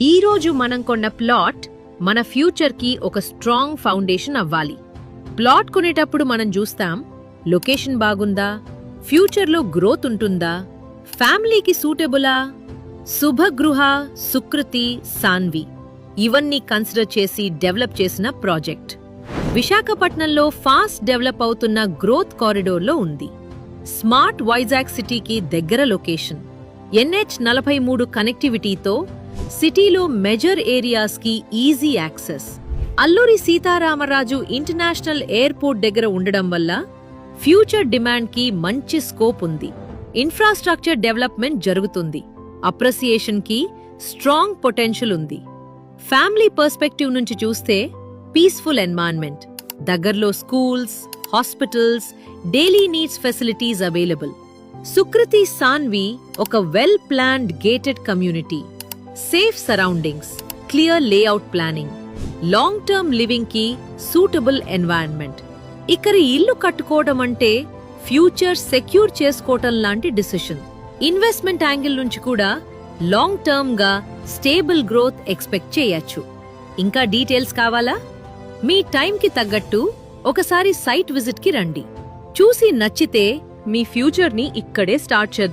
ఈ రోజు మనం కొన్న ప్లాట్ మన ఫ్యూచర్ కి ఒక స్ట్రాంగ్ ఫౌండేషన్ అవ్వాలి. ప్లాట్ కొనేటప్పుడు మనం చూస్తాం, లొకేషన్ బాగుందా, ఫ్యూచర్ లో గ్రోత్ ఉంటుందా, ఫ్యామిలీకి సూటబులా. శుభగృహ, సుకృతి, సాన్వి ఇవన్నీ కన్సిడర్ చేసి డెవలప్ చేసిన ప్రాజెక్ట్ విశాఖపట్నంలో ఫాస్ట్ డెవలప్ అవుతున్న గ్రోత్ కారిడోర్లో ఉంది. స్మార్ట్ వైజాగ్ సిటీకి దగ్గర లొకేషన్, NH-43 కనెక్టివిటీతో సిటీలో మెజర్ ఏరియాస్ కి easy access, Alluri Sitaramaraju international airport దగ్గర ఉండడం వల్ల ఫ్యూచర్ డిమాండ్ కి మంచి స్కోప్ ఉంది. ఇన్ఫ్రాస్ట్రక్చర్ డెవలప్మెంట్ జరుగుతుంది, అప్రిసియేషన్ కి స్ట్రాంగ్ పొటెన్షియల్ ఉంది. ఫ్యామిలీ పర్స్పెక్టివ్ నుంచి చూస్తే పీస్ఫుల్ ఎన్వైరన్మెంట్, దగ్గర్లో schools, hospitals, daily needs facilities available. Sukriti, Sanvi ఒక well planned gated community, safe surroundings, clear layout planning, long term living కి సూటబుల్ ఎన్వైరన్మెంట్. ఇక్కడ ఇల్లు కట్టుకోవడం అంటే ఫ్యూచర్ సెక్యూర్ చేసుకోవటం లాంటి డిసిషన్. ఇన్వెస్ట్మెంట్ యాంగిల్ నుంచి కూడా లాంగ్ టర్మ్ గా స్టేబుల్ గ్రోత్ ఎక్స్పెక్ట్ చేయొచ్చు. ఇంకా డీటెయిల్స్ కావాలా? మీ టైంకి తగ్గట్టు ఒకసారి సైట్ విజిట్ కి రండి. చూసి నచ్చితే మీ ఫ్యూచర్ ని ఇక్కడే స్టార్ట్ చేద్దాం.